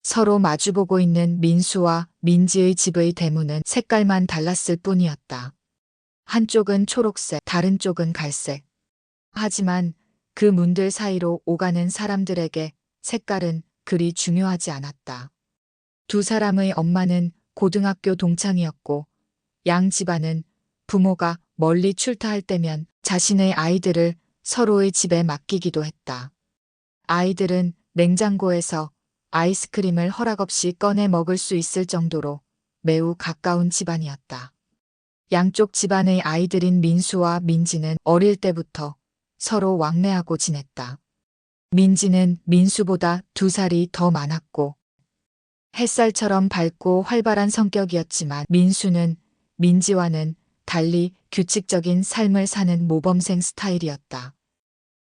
서로 마주보고 있는 민수와 민지의 집의 대문은 색깔만 달랐을 뿐이었다. 한쪽은 초록색, 다른 쪽은 갈색. 하지만 그 문들 사이로 오가는 사람들에게 색깔은 그리 중요하지 않았다. 두 사람의 엄마는 고등학교 동창이었고 양 집안은 부모가 멀리 출타할 때면 자신의 아이들을 서로의 집에 맡기기도 했다. 아이들은 냉장고에서 아이스크림을 허락없이 꺼내 먹을 수 있을 정도로 매우 가까운 집안이었다. 양쪽 집안의 아이들인 민수와 민지는 어릴 때부터 서로 왕래하고 지냈다. 민지는 민수보다 2살이 더 많았고 햇살처럼 밝고 활발한 성격이었지만 민수는 민지와는 달리 규칙적인 삶을 사는 모범생 스타일이었다.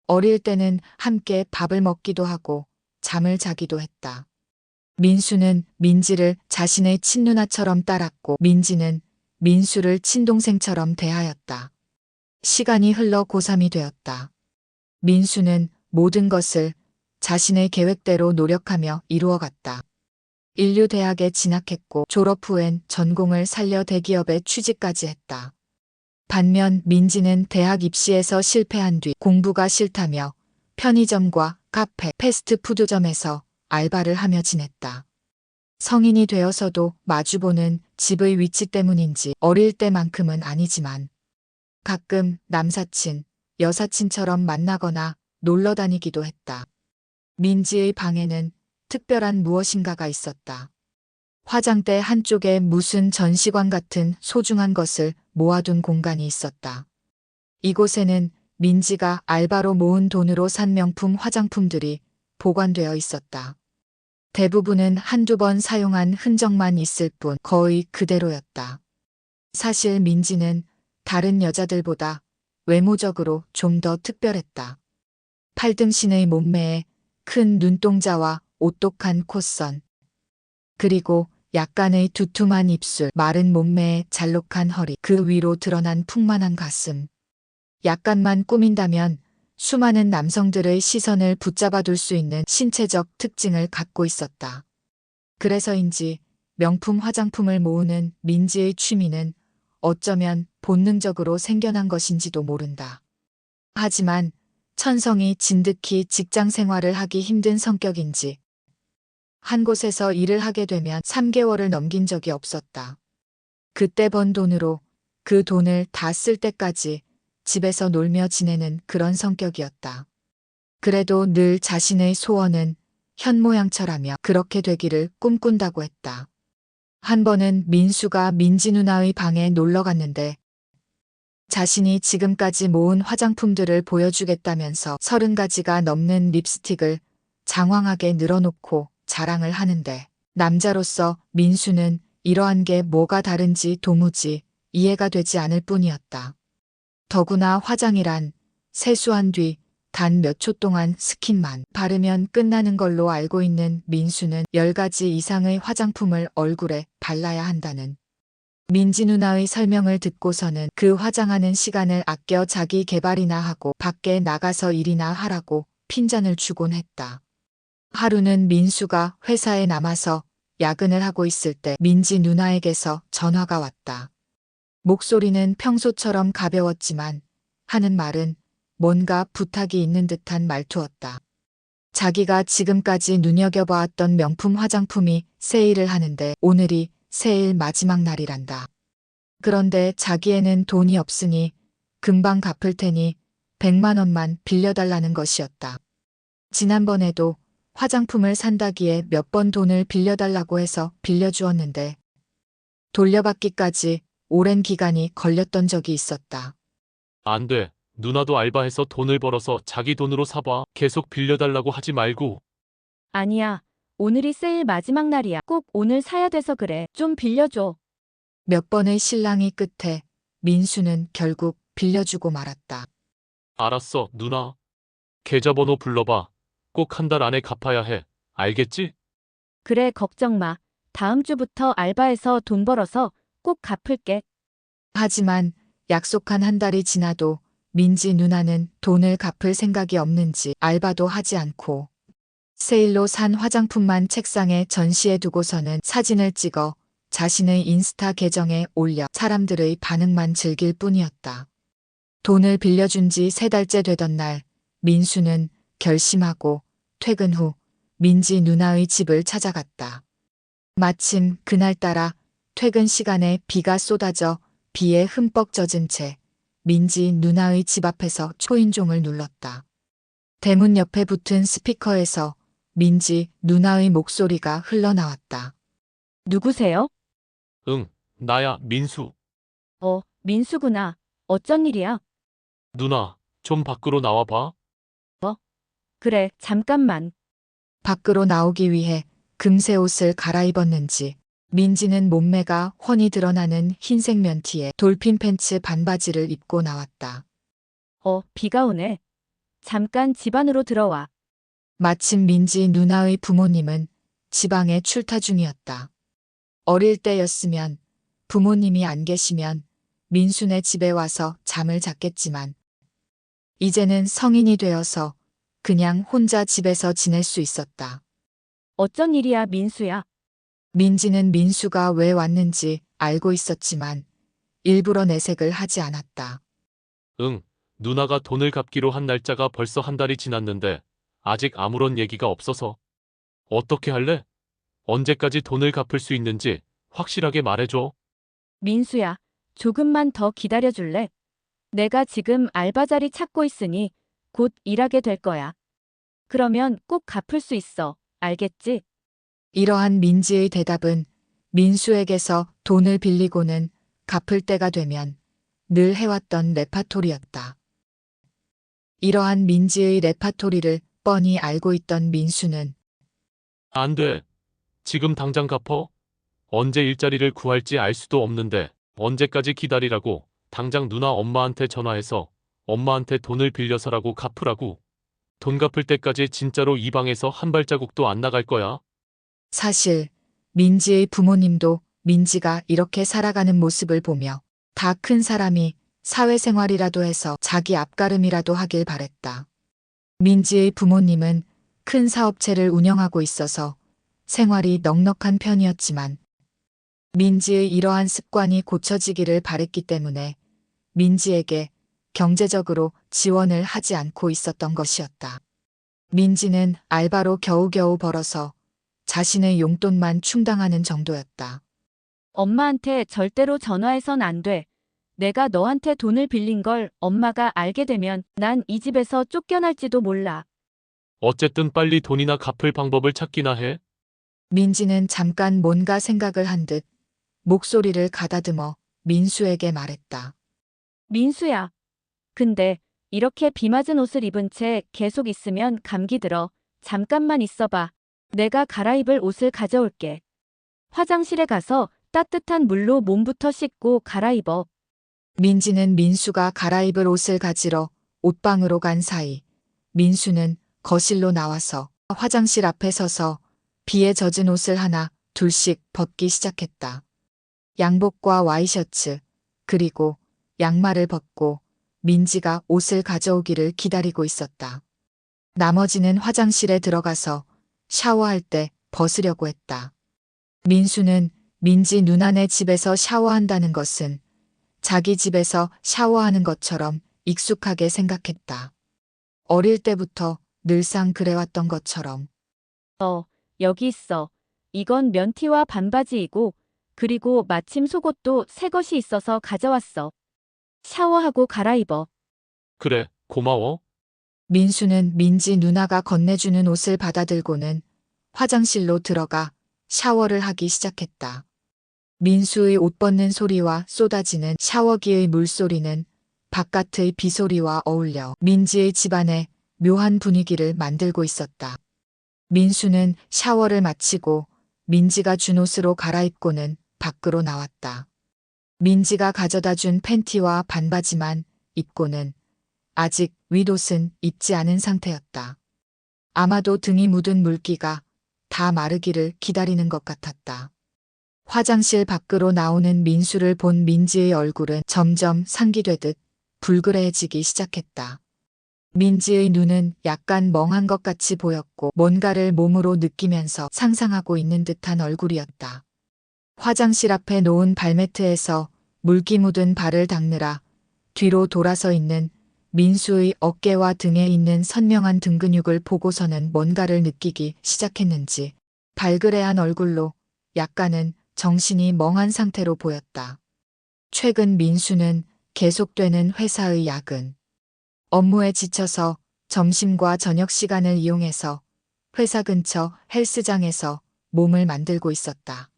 어릴 때는 함께 밥을 먹기도 하고 잠을 자기도 했다. 민수는 민지를 자신의 친누나처럼 따랐고 민지는 민수를 친동생처럼 대하였다. 시간이 흘러 고3이 되었다. 민수는 모든 것을 자신의 계획대로 노력하며 이루어갔다. 인류대학에 진학했고 졸업 후엔 전공을 살려 대기업에 취직까지 했다. 반면 민지는 대학 입시에서 실패한 뒤 공부가 싫다며 편의점과 카페, 패스트푸드점에서 알바를 하며 지냈다. 성인이 되어서도 마주보는 집의 위치 때문인지 어릴 때만큼은 아니지만 가끔 남사친, 여사친처럼 만나거나 놀러 다니기도 했다. 민지의 방에는 특별한 무엇인가가 있었다. 화장대 한쪽에 무슨 전시관 같은 소중한 것을 모아둔 공간이 있었다. 이곳에는 민지가 알바로 모은 돈으로 산 명품 화장품들이 보관되어 있었다. 대부분은 한두 번 사용한 흔적만 있을 뿐 거의 그대로였다. 사실 민지는 다른 여자들보다 외모적으로 좀 더 특별했다. 팔등신의 몸매에 큰 눈동자와 오똑한 콧선, 그리고 약간의 두툼한 입술, 마른 몸매에 잘록한 허리, 그 위로 드러난 풍만한 가슴. 약간만 꾸민다면 수많은 남성들의 시선을 붙잡아둘 수 있는 신체적 특징을 갖고 있었다. 그래서인지 명품 화장품을 모으는 민지의 취미는 어쩌면 본능적으로 생겨난 것인지도 모른다. 하지만 천성이 진득히 직장 생활을 하기 힘든 성격인지 한 곳에서 일을 하게 되면 3개월을 넘긴 적이 없었다. 그때 번 돈으로 그 돈을 다 쓸 때까지 집에서 놀며 지내는 그런 성격이었다. 그래도 늘 자신의 소원은 현모양처라며 그렇게 되기를 꿈꾼다고 했다. 한 번은 민수가 민지 누나의 방에 놀러 갔는데 자신이 지금까지 모은 화장품들을 보여주겠다면서 30가지가 넘는 립스틱을 장황하게 늘어놓고 자랑을 하는데 남자로서 민수는 이러한 게 뭐가 다른지 도무지 이해가 되지 않을 뿐이었다. 더구나 화장이란 세수한 뒤 단 몇 초 동안 스킨만 바르면 끝나는 걸로 알고 있는 민수는 10가지 이상의 화장품을 얼굴에 발라야 한다는 민지 누나의 설명을 듣고서는 그 화장하는 시간을 아껴 자기 개발이나 하고 밖에 나가서 일이나 하라고 핀잔을 주곤 했다. 하루는 민수가 회사에 남아서 야근을 하고 있을 때 민지 누나에게서 전화가 왔다. 목소리는 평소처럼 가벼웠지만 하는 말은 뭔가 부탁이 있는 듯한 말투였다. 자기가 지금까지 눈여겨보았던 명품 화장품이 세일을 하는데 오늘이 세일 마지막 날이란다. 그런데 자기에는 돈이 없으니 금방 갚을 테니 100만 원만 빌려달라는 것이었다. 지난번에도 화장품을 산다기에 몇 번 돈을 빌려달라고 해서 빌려주었는데 돌려받기까지 오랜 기간이 걸렸던 적이 있었다. 안 돼. 누나도 알바해서 돈을 벌어서 자기 돈으로 사봐. 계속 빌려달라고 하지 말고. 아니야. 오늘이 세일 마지막 날이야. 꼭 오늘 사야 돼서 그래. 좀 빌려줘. 몇 번의 실랑이 끝에 민수는 결국 빌려주고 말았다. 알았어, 누나. 계좌번호 불러봐. 꼭 한 달 안에 갚아야 해. 알겠지? 그래, 걱정 마. 다음 주부터 알바해서 돈 벌어서 꼭 갚을게. 하지만 약속한 한 달이 지나도 민지 누나는 돈을 갚을 생각이 없는지 알바도 하지 않고 세일로 산 화장품만 책상에 전시해 두고서는 사진을 찍어 자신의 인스타 계정에 올려 사람들의 반응만 즐길 뿐이었다. 돈을 빌려준 지 3달째 되던 날, 민수는 결심하고 퇴근 후 민지 누나의 집을 찾아갔다. 마침 그날따라 퇴근 시간에 비가 쏟아져 비에 흠뻑 젖은 채 민지 누나의 집 앞에서 초인종을 눌렀다. 대문 옆에 붙은 스피커에서 민지 누나의 목소리가 흘러나왔다. 누구세요? 응, 나야, 민수. 민수구나. 어쩐 일이야? 누나, 좀 밖으로 나와봐. 그래, 잠깐만. 밖으로 나오기 위해 금세 옷을 갈아입었는지 민지는 몸매가 훤히 드러나는 흰색 면티에 돌핀 팬츠 반바지를 입고 나왔다. 비가 오네. 잠깐 집 안으로 들어와. 마침 민지 누나의 부모님은 지방에 출타 중이었다. 어릴 때였으면 부모님이 안 계시면 민수네 집에 와서 잠을 잤겠지만 이제는 성인이 되어서 그냥 혼자 집에서 지낼 수 있었다. 어쩐 일이야, 민수야? 민지는 민수가 왜 왔는지 알고 있었지만 일부러 내색을 하지 않았다. 응, 누나가 돈을 갚기로 한 날짜가 벌써 1달이 지났는데 아직 아무런 얘기가 없어서. 어떻게 할래? 언제까지 돈을 갚을 수 있는지 확실하게 말해줘. 민수야, 조금만 더 기다려줄래? 내가 지금 알바 자리 찾고 있으니 곧 일하게 될 거야. 그러면 꼭 갚을 수 있어. 알겠지? 이러한 민지의 대답은 민수에게서 돈을 빌리고는 갚을 때가 되면 늘 해왔던 레파토리였다. 이러한 민지의 레파토리를 뻔히 알고 있던 민수는 안 돼. 지금 당장 갚어? 언제 일자리를 구할지 알 수도 없는데 언제까지 기다리라고. 당장 누나 엄마한테 전화해서 엄마한테 돈을 빌려서라고 갚으라고. 돈 갚을 때까지 진짜로 이 방에서 한 발자국도 안 나갈 거야. 사실 민지의 부모님도 민지가 이렇게 살아가는 모습을 보며 다 큰 사람이 사회생활이라도 해서 자기 앞가름이라도 하길 바랬다. 민지의 부모님은 큰 사업체를 운영하고 있어서 생활이 넉넉한 편이었지만 민지의 이러한 습관이 고쳐지기를 바랬기 때문에 민지에게 경제적으로 지원을 하지 않고 있었던 것이었다. 민지는 알바로 겨우겨우 벌어서 자신의 용돈만 충당하는 정도였다. 엄마한테 절대로 전화해선 안 돼. 내가 너한테 돈을 빌린 걸 엄마가 알게 되면 난 이 집에서 쫓겨날지도 몰라. 어쨌든 빨리 돈이나 갚을 방법을 찾기나 해. 민지는 잠깐 뭔가 생각을 한 듯 목소리를 가다듬어 민수에게 말했다. 민수야. 근데 이렇게 비 맞은 옷을 입은 채 계속 있으면 감기 들어. 잠깐만 있어봐. 내가 갈아입을 옷을 가져올게. 화장실에 가서 따뜻한 물로 몸부터 씻고 갈아입어. 민지는 민수가 갈아입을 옷을 가지러 옷방으로 간 사이 민수는 거실로 나와서 화장실 앞에 서서 비에 젖은 옷을 하나 둘씩 벗기 시작했다. 양복과 와이셔츠 그리고 양말을 벗고 민지가 옷을 가져오기를 기다리고 있었다. 나머지는 화장실에 들어가서 샤워할 때 벗으려고 했다. 민수는 민지 누나네 집에서 샤워한다는 것은 자기 집에서 샤워하는 것처럼 익숙하게 생각했다. 어릴 때부터 늘상 그래왔던 것처럼. 여기 있어. 이건 면티와 반바지이고, 그리고 마침 속옷도 새 것이 있어서 가져왔어. 샤워하고 갈아입어. 그래, 고마워. 민수는 민지 누나가 건네주는 옷을 받아들고는 화장실로 들어가 샤워를 하기 시작했다. 민수의 옷 벗는 소리와 쏟아지는 샤워기의 물소리는 바깥의 비소리와 어울려 민지의 집안에 묘한 분위기를 만들고 있었다. 민수는 샤워를 마치고 민지가 준 옷으로 갈아입고는 밖으로 나왔다. 민지가 가져다 준 팬티와 반바지만 입고는 아직 윗옷은 입지 않은 상태였다. 아마도 등이 묻은 물기가 다 마르기를 기다리는 것 같았다. 화장실 밖으로 나오는 민수를 본 민지의 얼굴은 점점 상기되듯 불그레해지기 시작했다. 민지의 눈은 약간 멍한 것 같이 보였고 뭔가를 몸으로 느끼면서 상상하고 있는 듯한 얼굴이었다. 화장실 앞에 놓은 발매트에서 물기 묻은 발을 닦느라 뒤로 돌아서 있는 민수의 어깨와 등에 있는 선명한 등 근육을 보고서는 뭔가를 느끼기 시작했는지 발그레한 얼굴로 약간은 정신이 멍한 상태로 보였다. 최근 민수는 계속되는 회사의 야근, 업무에 지쳐서 점심과 저녁 시간을 이용해서 회사 근처 헬스장에서 몸을 만들고 있었다.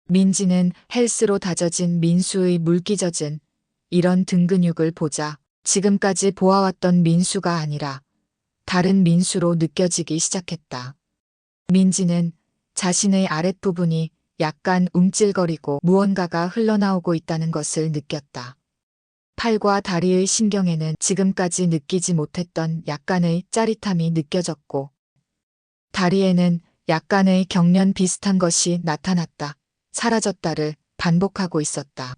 민지는 헬스로 다져진 민수의 물기 젖은 이런 등 근육을 보자 지금까지 보아왔던 민수가 아니라 다른 민수로 느껴지기 시작했다. 민지는 자신의 아랫부분이 약간 움찔거리고 무언가가 흘러나오고 있다는 것을 느꼈다. 팔과 다리의 신경에는 지금까지 느끼지 못했던 약간의 짜릿함이 느껴졌고 다리에는 약간의 경련 비슷한 것이 나타났다, 사라졌다를 반복하고 있었다.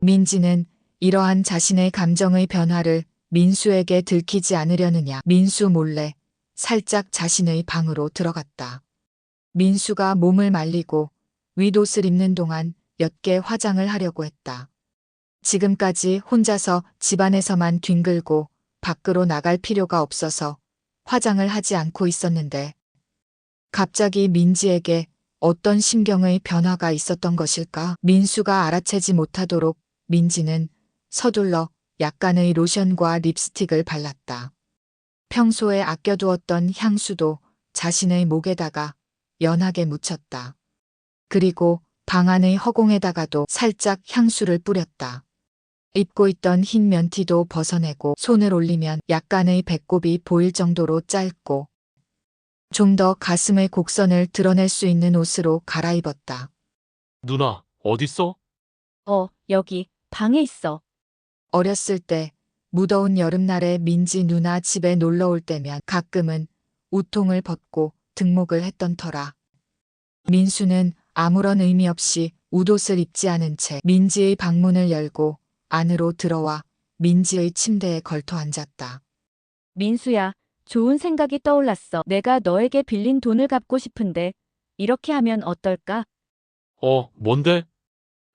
민지는 이러한 자신의 감정의 변화를 민수에게 들키지 않으려느냐 민수 몰래 살짝 자신의 방으로 들어갔다. 민수가 몸을 말리고 윗옷을 입는 동안 옅게 화장을 하려고 했다. 지금까지 혼자서 집안에서만 뒹굴고 밖으로 나갈 필요가 없어서 화장을 하지 않고 있었는데 갑자기 민지에게 어떤 심경의 변화가 있었던 것일까? 민수가 알아채지 못하도록 민지는 서둘러 약간의 로션과 립스틱을 발랐다. 평소에 아껴두었던 향수도 자신의 목에다가 연하게 묻혔다. 그리고 방 안의 허공에다가도 살짝 향수를 뿌렸다. 입고 있던 흰 면티도 벗어내고 손을 올리면 약간의 배꼽이 보일 정도로 짧고 좀 더 가슴의 곡선을 드러낼 수 있는 옷으로 갈아입었다. 누나, 어딨어? 여기, 방에 있어. 어렸을 때 무더운 여름날에 민지 누나 집에 놀러 올 때면 가끔은 우통을 벗고 등목을 했던 터라. 민수는 아무런 의미 없이 웃옷을 입지 않은 채 민지의 방문을 열고 안으로 들어와 민지의 침대에 걸터 앉았다. 민수야, 좋은 생각이 떠올랐어. 내가 너에게 빌린 돈을 갚고 싶은데 이렇게 하면 어떨까? 뭔데?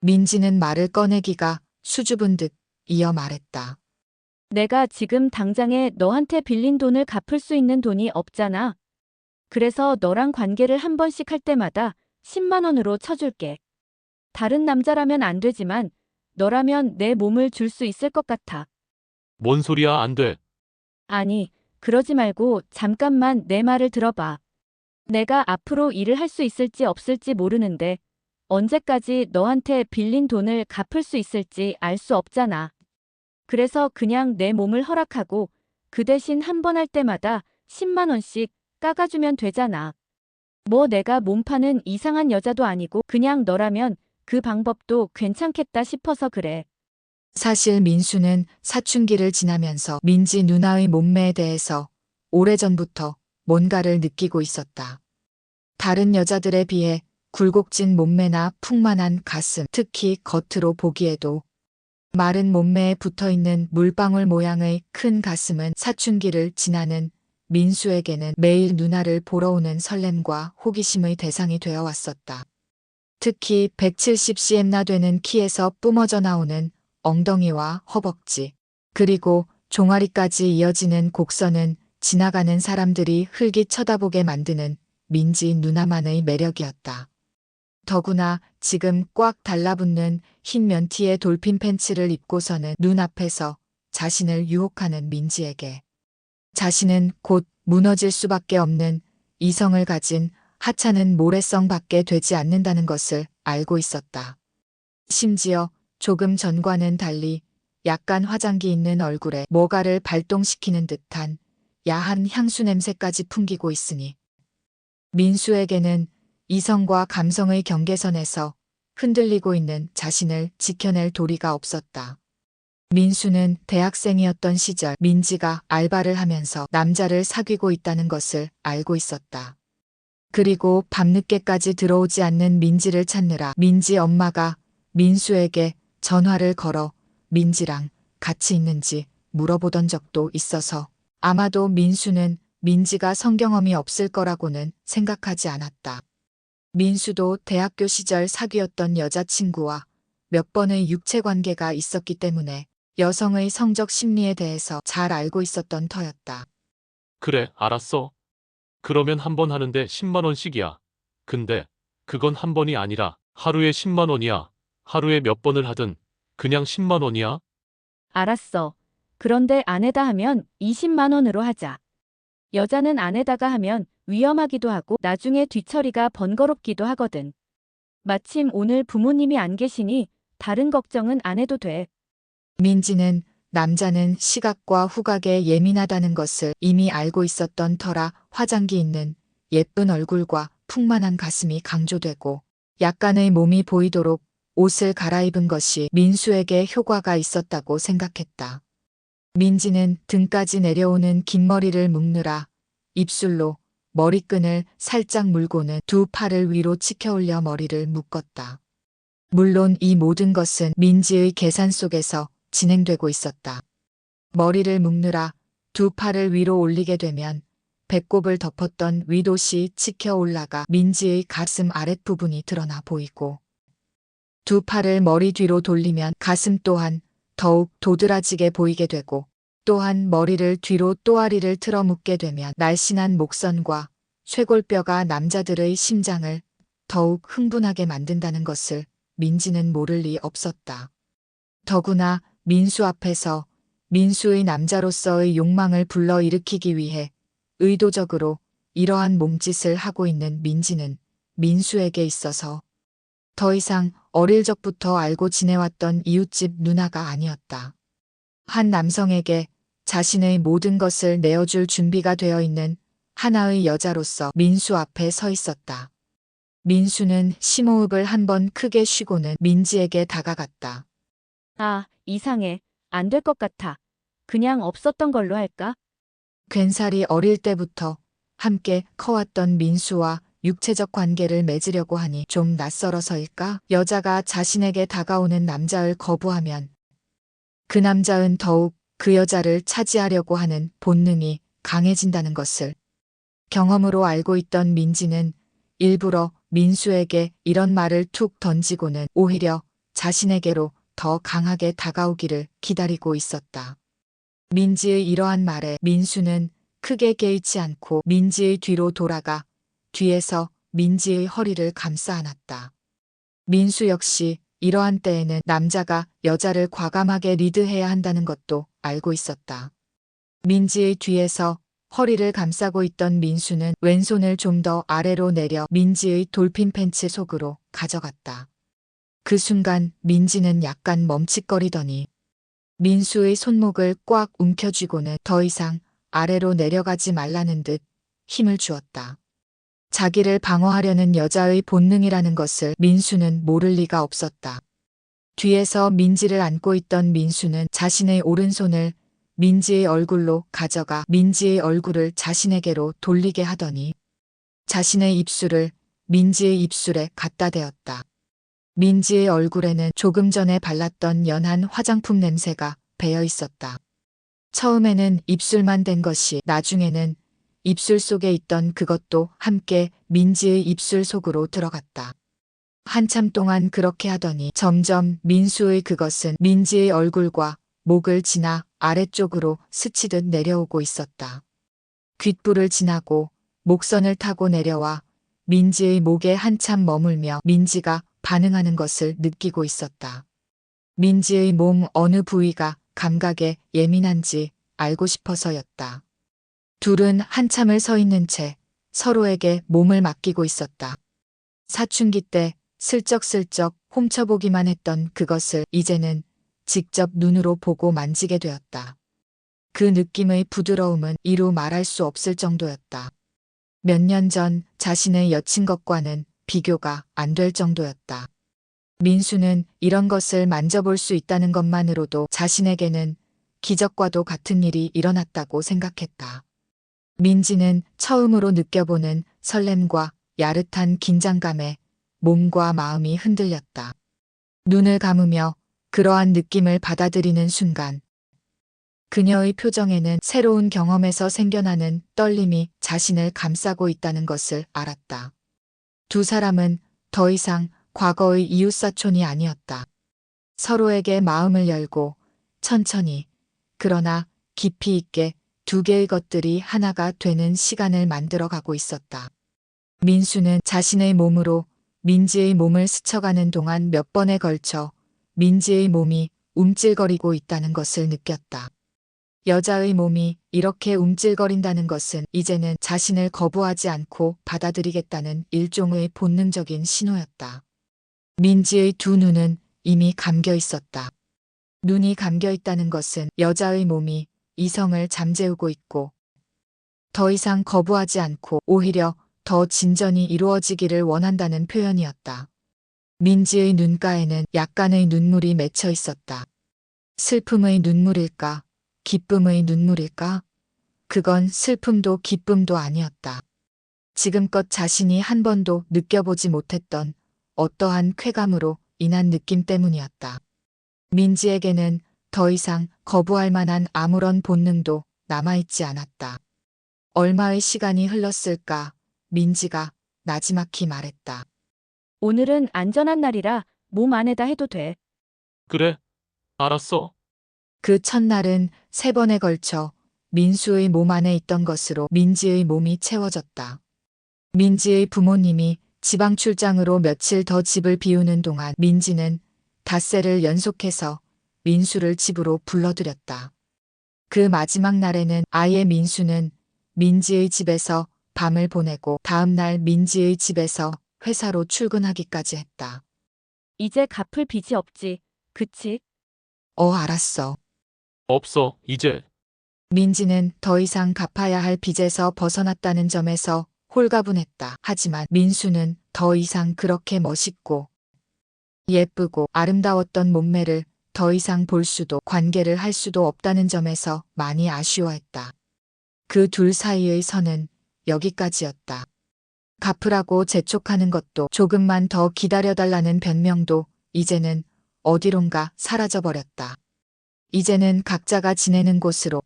민지는 말을 꺼내기가 수줍은 듯 이어 말했다. 내가 지금 당장에 너한테 빌린 돈을 갚을 수 있는 돈이 없잖아. 그래서 너랑 관계를 한 번씩 할 때마다 10만 원으로 쳐줄게. 다른 남자라면 안 되지만 너라면 내 몸을 줄 수 있을 것 같아. 뭔 소리야, 안 돼. 아니, 그러지 말고 잠깐만 내 말을 들어봐. 내가 앞으로 일을 할 수 있을지 없을지 모르는데 언제까지 너한테 빌린 돈을 갚을 수 있을지 알 수 없잖아. 그래서 그냥 내 몸을 허락하고 그 대신 한 번 할 때마다 10만 원씩 깎아주면 되잖아. 뭐 내가 몸 파는 이상한 여자도 아니고 그냥 너라면 그 방법도 괜찮겠다 싶어서 그래. 사실 민수는 사춘기를 지나면서 민지 누나의 몸매에 대해서 오래전부터 뭔가를 느끼고 있었다. 다른 여자들에 비해 굴곡진 몸매나 풍만한 가슴, 특히 겉으로 보기에도 마른 몸매에 붙어있는 물방울 모양의 큰 가슴은 사춘기를 지나는 민수에게는 매일 누나를 보러 오는 설렘과 호기심의 대상이 되어 왔었다. 특히 170cm나 되는 키에서 뿜어져 나오는 엉덩이와 허벅지, 그리고 종아리까지 이어지는 곡선은 지나가는 사람들이 흘깃 쳐다보게 만드는 민지 누나만의 매력이었다. 더구나 지금 꽉 달라붙는 흰 면티에 돌핀 팬츠를 입고서는 눈앞에서 자신을 유혹하는 민지에게 자신은 곧 무너질 수밖에 없는 이성을 가진 하찮은 모래성밖에 되지 않는다는 것을 알고 있었다. 심지어 조금 전과는 달리 약간 화장기 있는 얼굴에 뭐가를 발동시키는 듯한 야한 향수 냄새까지 풍기고 있으니 민수에게는 이성과 감성의 경계선에서 흔들리고 있는 자신을 지켜낼 도리가 없었다. 민수는 대학생이었던 시절 민지가 알바를 하면서 남자를 사귀고 있다는 것을 알고 있었다. 그리고 밤늦게까지 들어오지 않는 민지를 찾느라 민지 엄마가 민수에게 전화를 걸어 민지랑 같이 있는지 물어보던 적도 있어서 아마도 민수는 민지가 성경험이 없을 거라고는 생각하지 않았다. 민수도 대학교 시절 사귀었던 여자친구와 몇 번의 육체 관계가 있었기 때문에 여성의 성적 심리에 대해서 잘 알고 있었던 터였다. 그래, 알았어. 그러면 한 번 하는데 10만 원씩이야. 근데 그건 한 번이 아니라 하루에 10만 원이야. 하루에 몇 번을 하든 그냥 10만 원이야. 알았어. 그런데 안에다 하면 20만 원으로 하자. 여자는 안에다가 하면 위험하기도 하고 나중에 뒤처리가 번거롭기도 하거든. 마침 오늘 부모님이 안 계시니 다른 걱정은 안 해도 돼. 민지는 남자는 시각과 후각에 예민하다는 것을 이미 알고 있었던 터라 화장기 있는 예쁜 얼굴과 풍만한 가슴이 강조되고 약간의 몸이 보이도록 옷을 갈아입은 것이 민수에게 효과가 있었다고 생각했다. 민지는 등까지 내려오는 긴 머리를 묶느라 입술로 머리끈을 살짝 물고는 두 팔을 위로 치켜 올려 머리를 묶었다. 물론 이 모든 것은 민지의 계산 속에서 진행되고 있었다. 머리를 묶느라 두 팔을 위로 올리게 되면 배꼽을 덮었던 윗옷이 치켜 올라가 민지의 가슴 아랫부분이 드러나 보이고 두 팔을 머리 뒤로 돌리면 가슴 또한 더욱 도드라지게 보이게 되고 또한 머리를 뒤로 또아리를 틀어 묶게 되면 날씬한 목선과 쇄골뼈가 남자들의 심장을 더욱 흥분하게 만든다는 것을 민지는 모를 리 없었다. 더구나 민수 앞에서 민수의 남자로서의 욕망을 불러일으키기 위해 의도적으로 이러한 몸짓을 하고 있는 민지는 민수에게 있어서 더 이상 어릴 적부터 알고 지내왔던 이웃집 누나가 아니었다. 한 남성에게 자신의 모든 것을 내어줄 준비가 되어 있는 하나의 여자로서 민수 앞에 서 있었다. 민수는 심호흡을 한 번 크게 쉬고는 민지에게 다가갔다. 아, 이상해. 안 될 것 같아. 그냥 없었던 걸로 할까? 괜사리 어릴 때부터 함께 커왔던 민수와 육체적 관계를 맺으려고 하니 좀 낯설어서일까? 여자가 자신에게 다가오는 남자를 거부하면 그 남자는 더욱 그 여자를 차지하려고 하는 본능이 강해진다는 것을 경험으로 알고 있던 민지는 일부러 민수에게 이런 말을 툭 던지고는 오히려 자신에게로 더 강하게 다가오기를 기다리고 있었다. 민지의 이러한 말에 민수는 크게 개의치 않고 민지의 뒤로 돌아가 뒤에서 민지의 허리를 감싸 안았다. 민수 역시 이러한 때에는 남자가 여자를 과감하게 리드해야 한다는 것도 알고 있었다. 민지의 뒤에서 허리를 감싸고 있던 민수는 왼손을 좀 더 아래로 내려 민지의 돌핀 팬츠 속으로 가져갔다. 그 순간 민지는 약간 멈칫거리더니 민수의 손목을 꽉 움켜쥐고는 더 이상 아래로 내려가지 말라는 듯 힘을 주었다. 자기를 방어하려는 여자의 본능이라는 것을 민수는 모를 리가 없었다. 뒤에서 민지를 안고 있던 민수는 자신의 오른손을 민지의 얼굴로 가져가 민지의 얼굴을 자신에게로 돌리게 하더니 자신의 입술을 민지의 입술에 갖다 대었다. 민지의 얼굴에는 조금 전에 발랐던 연한 화장품 냄새가 배어 있었다. 처음에는 입술만 댄 것이 나중에는 입술 속에 있던 그것도 함께 민지의 입술 속으로 들어갔다. 한참 동안 그렇게 하더니 점점 민수의 그것은 민지의 얼굴과 목을 지나 아래쪽으로 스치듯 내려오고 있었다. 귓불을 지나고 목선을 타고 내려와 민지의 목에 한참 머물며 민지가 반응하는 것을 느끼고 있었다. 민지의 몸 어느 부위가 감각에 예민한지 알고 싶어서였다. 둘은 한참을 서 있는 채 서로에게 몸을 맡기고 있었다. 사춘기 때 슬쩍슬쩍 훔쳐보기만 했던 그것을 이제는 직접 눈으로 보고 만지게 되었다. 그 느낌의 부드러움은 이루 말할 수 없을 정도였다. 몇 년 전 자신의 여친 것과는 비교가 안 될 정도였다. 민수는 이런 것을 만져볼 수 있다는 것만으로도 자신에게는 기적과도 같은 일이 일어났다고 생각했다. 민지는 처음으로 느껴보는 설렘과 야릇한 긴장감에 몸과 마음이 흔들렸다. 눈을 감으며 그러한 느낌을 받아들이는 순간 그녀의 표정에는 새로운 경험에서 생겨나는 떨림이 자신을 감싸고 있다는 것을 알았다. 두 사람은 더 이상 과거의 이웃사촌이 아니었다. 서로에게 마음을 열고 천천히, 그러나 깊이 있게 두 개의 것들이 하나가 되는 시간을 만들어가고 있었다. 민수는 자신의 몸으로 민지의 몸을 스쳐가는 동안 몇 번에 걸쳐 민지의 몸이 움찔거리고 있다는 것을 느꼈다. 여자의 몸이 이렇게 움찔거린다는 것은 이제는 자신을 거부하지 않고 받아들이겠다는 일종의 본능적인 신호였다. 민지의 두 눈은 이미 감겨 있었다. 눈이 감겨 있다는 것은 여자의 몸이 이성을 잠재우고 있고 더 이상 거부하지 않고 오히려 더 진전이 이루어지기를 원한다는 표현이었다. 민지의 눈가에는 약간의 눈물이 맺혀 있었다. 슬픔의 눈물일까? 기쁨의 눈물일까? 그건 슬픔도 기쁨도 아니었다. 지금껏 자신이 한 번도 느껴보지 못했던 어떠한 쾌감으로 인한 느낌 때문이었다. 민지에게는 더 이상 거부할 만한 아무런 본능도 남아있지 않았다. 얼마의 시간이 흘렀을까? 민지가 나지막히 말했다. 오늘은 안전한 날이라 몸 안에다 해도 돼. 그래, 알았어. 그 첫날은 3번에 걸쳐 민수의 몸 안에 있던 것으로 민지의 몸이 채워졌다. 민지의 부모님이 지방 출장으로 며칠 더 집을 비우는 동안 민지는 닷새를 연속해서 민수를 집으로 불러들였다. 그 마지막 날에는 아예 민수는 민지의 집에서 밤을 보내고 다음 날 민지의 집에서 회사로 출근하기까지 했다. 이제 갚을 빚이 없지. 그치? 알았어. 없어, 이제. 민지는 더 이상 갚아야 할 빚에서 벗어났다는 점에서 홀가분했다. 하지만 민수는 더 이상 그렇게 멋있고 예쁘고 아름다웠던 몸매를 더 이상 볼 수도 관계를 할 수도 없다는 점에서 많이 아쉬워했다. 그 둘 사이의 선은 여기까지였다. 갚으라고 재촉하는 것도 조금만 더 기다려달라는 변명도 이제는 어디론가 사라져버렸다. 이제는 각자가 지내는 곳으로,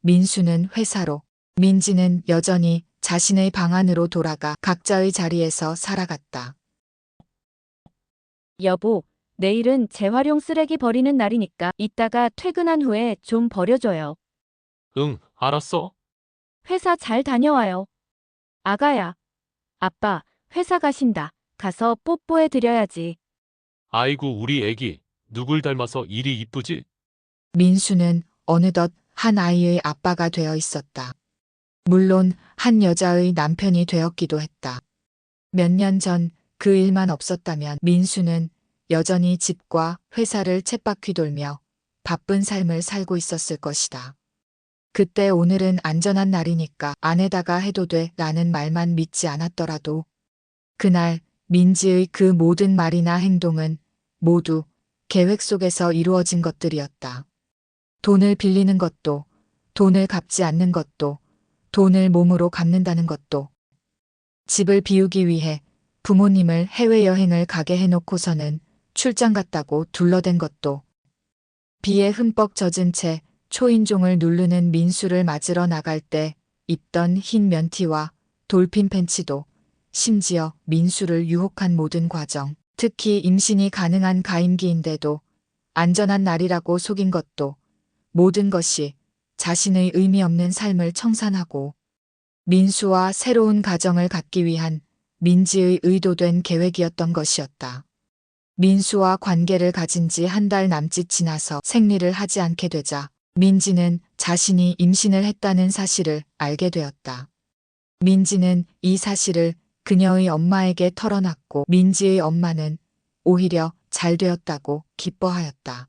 민수는 회사로, 민지는 여전히 자신의 방 안으로 돌아가 각자의 자리에서 살아갔다. 여보, 내일은 재활용 쓰레기 버리는 날이니까 이따가 퇴근한 후에 좀 버려줘요. 응, 알았어. 회사 잘 다녀와요. 아가야. 아빠, 회사 가신다. 가서 뽀뽀해 드려야지. 아이고, 우리 애기. 누굴 닮아서 이리 이쁘지? 민수는 어느덧 한 아이의 아빠가 되어 있었다. 물론 한 여자의 남편이 되었기도 했다. 몇 년 전 그 일만 없었다면 민수는 여전히 집과 회사를 쳇바퀴 돌며 바쁜 삶을 살고 있었을 것이다. 그때 오늘은 안전한 날이니까 아내다가 해도 돼 라는 말만 믿지 않았더라도 그날 민지의 그 모든 말이나 행동은 모두 계획 속에서 이루어진 것들이었다. 돈을 빌리는 것도, 돈을 갚지 않는 것도, 돈을 몸으로 갚는다는 것도, 집을 비우기 위해 부모님을 해외여행을 가게 해놓고서는 출장 갔다고 둘러댄 것도, 비에 흠뻑 젖은 채 초인종을 누르는 민수를 맞으러 나갈 때 입던 흰 면티와 돌핀 팬츠도, 심지어 민수를 유혹한 모든 과정, 특히 임신이 가능한 가임기인데도 안전한 날이라고 속인 것도 모든 것이 자신의 의미 없는 삶을 청산하고 민수와 새로운 가정을 갖기 위한 민지의 의도된 계획이었던 것이었다. 민수와 관계를 가진 지 한 달 남짓 지나서 생리를 하지 않게 되자 민지는 자신이 임신을 했다는 사실을 알게 되었다. 민지는 이 사실을 그녀의 엄마에게 털어놨고 민지의 엄마는 오히려 잘 되었다고 기뻐하였다.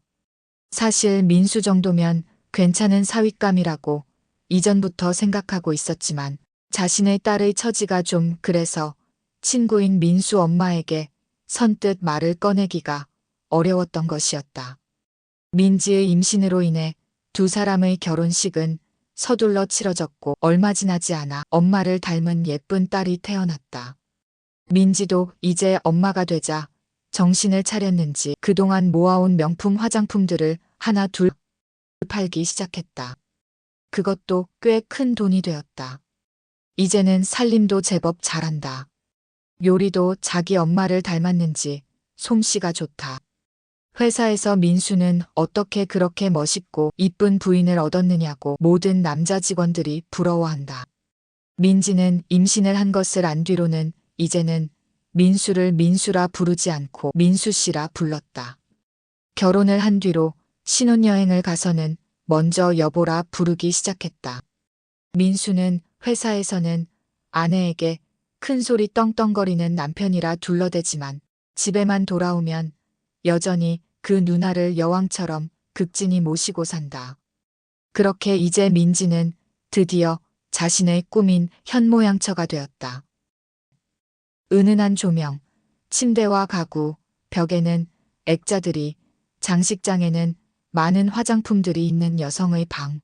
사실 민수 정도면 괜찮은 사윗감이라고 이전부터 생각하고 있었지만 자신의 딸의 처지가 좀 그래서 친구인 민수 엄마에게 선뜻 말을 꺼내기가 어려웠던 것이었다. 민지의 임신으로 인해 두 사람의 결혼식은 서둘러 치러졌고 얼마 지나지 않아 엄마를 닮은 예쁜 딸이 태어났다. 민지도 이제 엄마가 되자 정신을 차렸는지 그동안 모아온 명품 화장품들을 하나 둘 팔기 시작했다. 그것도 꽤 큰 돈이 되었다. 이제는 살림도 제법 잘한다. 요리도 자기 엄마를 닮았는지 솜씨가 좋다. 회사에서 민수는 어떻게 그렇게 멋있고 이쁜 부인을 얻었느냐고 모든 남자 직원들이 부러워한다. 민지는 임신을 한 것을 안 뒤로는 이제는 민수를 민수라 부르지 않고 민수씨라 불렀다. 결혼을 한 뒤로 신혼여행을 가서는 먼저 여보라 부르기 시작했다. 민수는 회사에서는 아내에게 큰소리 떵떵거리는 남편이라 둘러대지만 집에만 돌아오면 여전히 그 누나를 여왕처럼 극진히 모시고 산다. 그렇게 이제 민지는 드디어 자신의 꿈인 현모양처가 되었다. 은은한 조명, 침대와 가구, 벽에는 액자들이, 장식장에는 많은 화장품들이 있는 여성의 방.